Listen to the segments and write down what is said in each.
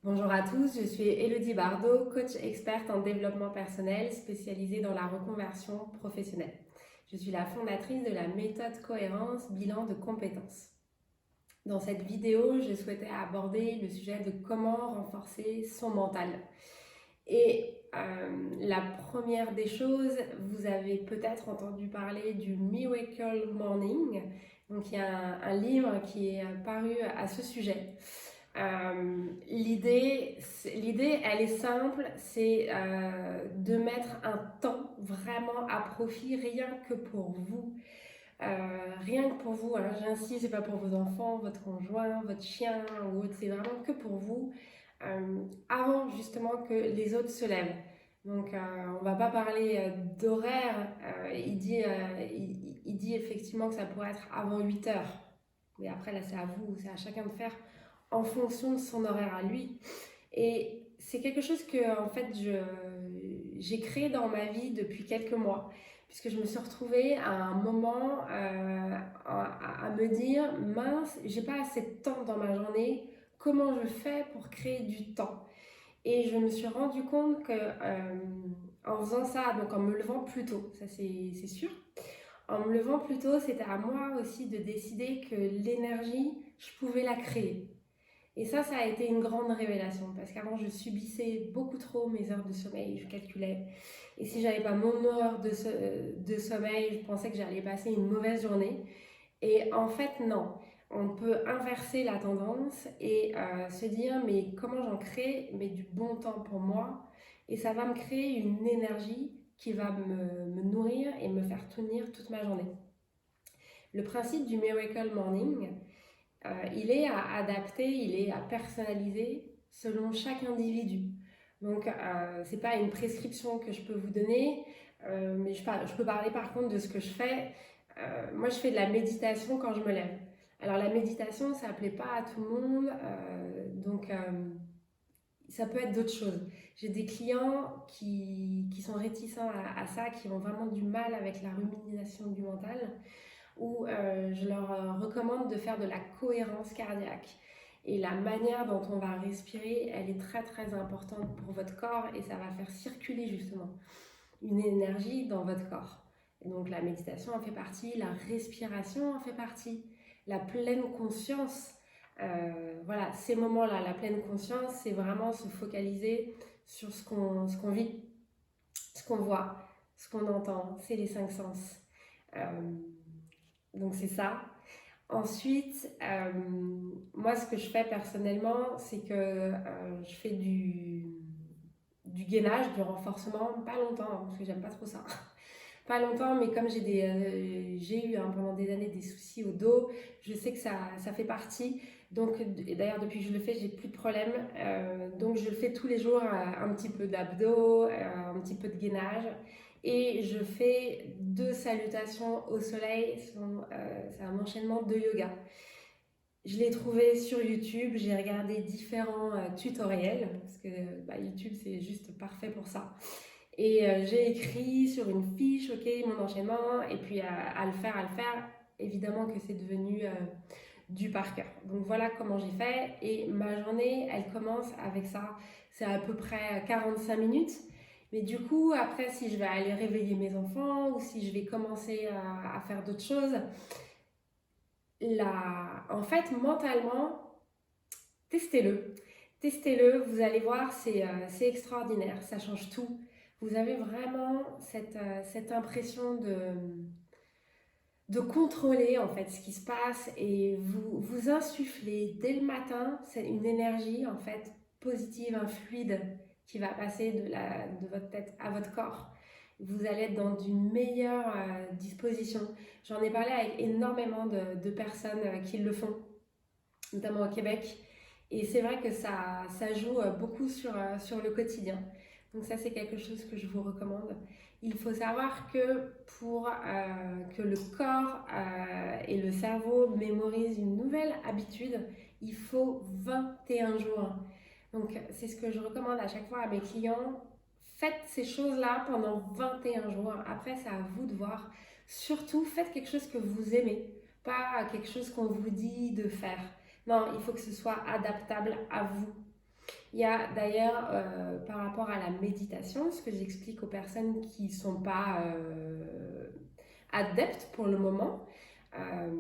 Bonjour à tous, je suis Elodie Bardot, coach experte en développement personnel spécialisée dans la reconversion professionnelle. Je suis la fondatrice de la méthode Cohérence Bilan de compétences. Dans cette vidéo, je souhaitais aborder le sujet de comment renforcer son mental. Et la première des choses, vous avez peut-être entendu parler du Miracle Morning. Donc il y a un livre qui est paru à ce sujet. L'idée, elle est simple, c'est de mettre un temps vraiment à profit, rien que pour vous. Rien que pour vous, alors j'insiste, c'est pas pour vos enfants, votre conjoint, votre chien ou autre, c'est vraiment que pour vous, avant justement que les autres se lèvent. Donc on va pas parler d'horaire, il dit effectivement que ça pourrait être avant 8 heures. Mais après là c'est à vous, c'est à chacun de faire en fonction de son horaire à lui. Et c'est quelque chose que en fait j'ai créé dans ma vie depuis quelques mois, puisque je me suis retrouvée à un moment à me dire mince, j'ai pas assez de temps dans ma journée, comment je fais pour créer du temps? Et je me suis rendu compte que en faisant ça, donc en me levant plus tôt, ça c'est sûr, en me levant plus tôt, c'était à moi aussi de décider que l'énergie, je pouvais la créer. Et ça a été une grande révélation parce qu'avant, je subissais beaucoup trop mes heures de sommeil, je calculais. Et si j'avais pas mon heure de sommeil, je pensais que j'allais passer une mauvaise journée. Et en fait, non. On peut inverser la tendance et se dire, mais comment j'en crée mais du bon temps pour moi? Et ça va me créer une énergie qui va me nourrir et me faire tenir toute ma journée. Le principe du Miracle Morning, il est à adapter, il est à personnaliser selon chaque individu. Donc, c'est pas une prescription que je peux vous donner, mais je peux parler par contre de ce que je fais. Moi, je fais de la méditation quand je me lève. Alors, la méditation, ça ne plaît pas à tout le monde, donc ça peut être d'autres choses. J'ai des clients qui sont réticents à ça, qui ont vraiment du mal avec la rumination du mental où je leur recommande de faire de la cohérence cardiaque. Et la manière dont on va respirer, elle est très très importante pour votre corps et ça va faire circuler justement une énergie dans votre corps. Et donc la méditation en fait partie, la respiration en fait partie, la pleine conscience. Voilà, ces moments-là, la pleine conscience, c'est vraiment se focaliser sur ce qu'on vit, ce qu'on voit, ce qu'on entend, c'est les cinq sens. Euh, donc c'est ça. Ensuite, moi ce que je fais personnellement, c'est que je fais du gainage, du renforcement, pas longtemps, hein, parce que j'aime pas trop ça. Pas longtemps, mais comme j'ai eu pendant des années des soucis au dos, je sais que ça fait partie. Donc, et d'ailleurs, depuis que je le fais, j'ai plus de problème. Donc, je le fais tous les jours, un petit peu d'abdos, un petit peu de gainage. Et je fais 2 salutations au soleil. C'est un enchaînement de yoga. Je l'ai trouvé sur YouTube, j'ai regardé différents tutoriels, parce que YouTube c'est juste parfait pour ça. Et j'ai écrit sur une fiche, ok, mon enchaînement, et puis à le faire, évidemment que c'est devenu du par cœur. Donc voilà comment j'ai fait, et ma journée, elle commence avec ça. C'est à peu près 45 minutes. Mais du coup, après, si je vais aller réveiller mes enfants, ou si je vais commencer à faire d'autres choses, en fait, mentalement, testez-le. Testez-le, vous allez voir, c'est extraordinaire, ça change tout. Vous avez vraiment cette impression de contrôler en fait ce qui se passe et vous insufflez dès le matin, c'est une énergie en fait positive, un fluide qui va passer de votre tête à votre corps. Vous allez être dans une meilleure disposition. J'en ai parlé avec énormément de personnes qui le font, notamment au Québec. Et c'est vrai que ça joue beaucoup sur le quotidien. Donc ça, c'est quelque chose que je vous recommande. Il faut savoir que pour que le corps et le cerveau mémorisent une nouvelle habitude, il faut 21 jours. Donc c'est ce que je recommande à chaque fois à mes clients. Faites ces choses-là pendant 21 jours. Après, c'est à vous de voir. Surtout, faites quelque chose que vous aimez, pas quelque chose qu'on vous dit de faire. Non, il faut que ce soit adaptable à vous. Il y a d'ailleurs, par rapport à la méditation, ce que j'explique aux personnes qui ne sont pas adeptes pour le moment, euh,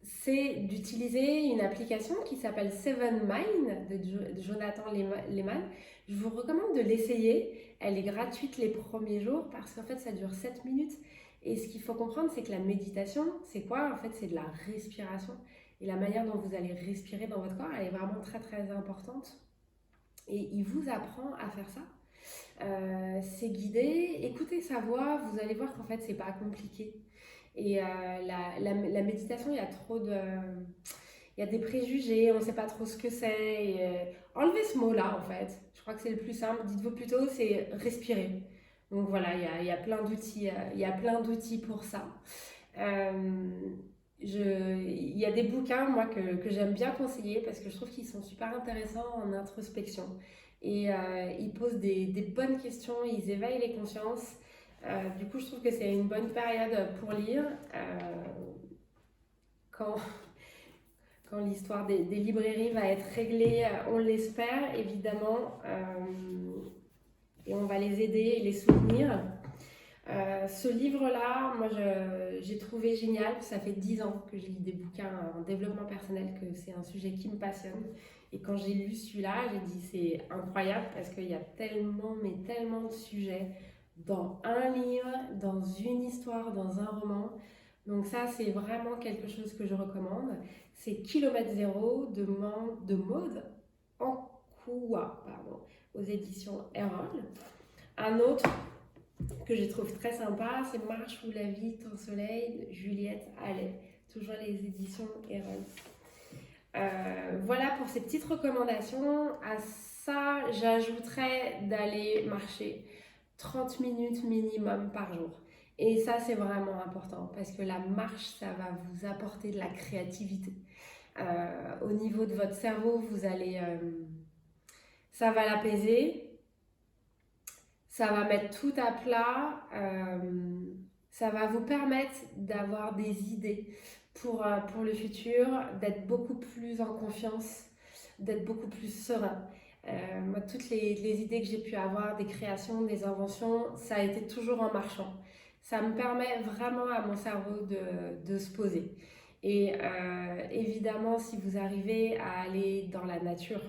c'est d'utiliser une application qui s'appelle Seven Mind de Jonathan Lehman. Je vous recommande de l'essayer. Elle est gratuite les premiers jours parce qu'en fait, ça dure 7 minutes. Et ce qu'il faut comprendre, c'est que la méditation, c'est quoi? En fait, c'est de la respiration. Et la manière dont vous allez respirer dans votre corps, elle est vraiment très très importante. Et il vous apprend à faire ça. C'est guidé, écoutez sa voix, vous allez voir qu'en fait, c'est pas compliqué. Et la méditation, il y a trop de. Il y a des préjugés, on ne sait pas trop ce que c'est. Enlevez ce mot-là, en fait. Je crois que c'est le plus simple. Dites-vous plutôt, c'est respirer. Donc voilà, il y a plein d'outils, il y a plein d'outils pour ça. Euh, il y a des bouquins, moi, que j'aime bien conseiller parce que je trouve qu'ils sont super intéressants en introspection. Et ils posent des bonnes questions, ils éveillent les consciences. Du coup, je trouve que c'est une bonne période pour lire. Quand, quand l'histoire des librairies va être réglée, on l'espère, évidemment. Et on va les aider et les soutenir. Ce livre-là, moi, j'ai trouvé génial. Ça fait 10 ans que je lis des bouquins en développement personnel, que c'est un sujet qui me passionne. Et quand j'ai lu celui-là, j'ai dit c'est incroyable parce qu'il y a tellement, mais tellement de sujets dans un livre, dans une histoire, dans un roman. Donc ça, c'est vraiment quelque chose que je recommande. C'est Kilomètre Zéro de Maud Ankoua, pardon, aux éditions Erol. Un autre que je trouve très sympa, c'est Marche où la vie ton soleil de Juliette Allais, toujours les éditions Erol. Voilà pour ces petites recommandations. À ça, j'ajouterais d'aller marcher 30 minutes minimum par jour. Et ça, c'est vraiment important parce que la marche, ça va vous apporter de la créativité. Au niveau de votre cerveau, ça va l'apaiser, ça va mettre tout à plat, ça va vous permettre d'avoir des idées pour le futur, d'être beaucoup plus en confiance, d'être beaucoup plus serein. Moi, toutes les idées que j'ai pu avoir, des créations, des inventions, ça a été toujours en marchant. Ça me permet vraiment à mon cerveau de se poser. Et évidemment, si vous arrivez à aller dans la nature,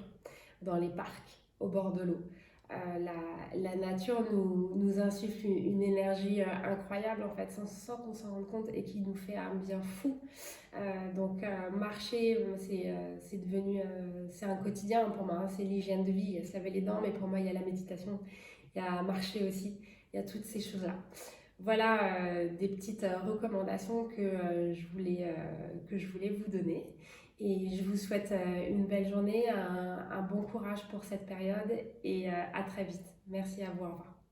dans les parcs, au bord de l'eau, la nature nous insuffle une énergie incroyable en fait, sans qu'on s'en rende compte et qui nous fait un bien fou. Marcher, c'est devenu, c'est un quotidien pour moi, hein, c'est l'hygiène de vie. Il y a se laver les dents, mais pour moi il y a la méditation, il y a marcher aussi, il y a toutes ces choses-là. Voilà des petites recommandations que je voulais vous donner. Et je vous souhaite une belle journée, un bon courage pour cette période et à très vite. Merci à vous, au revoir.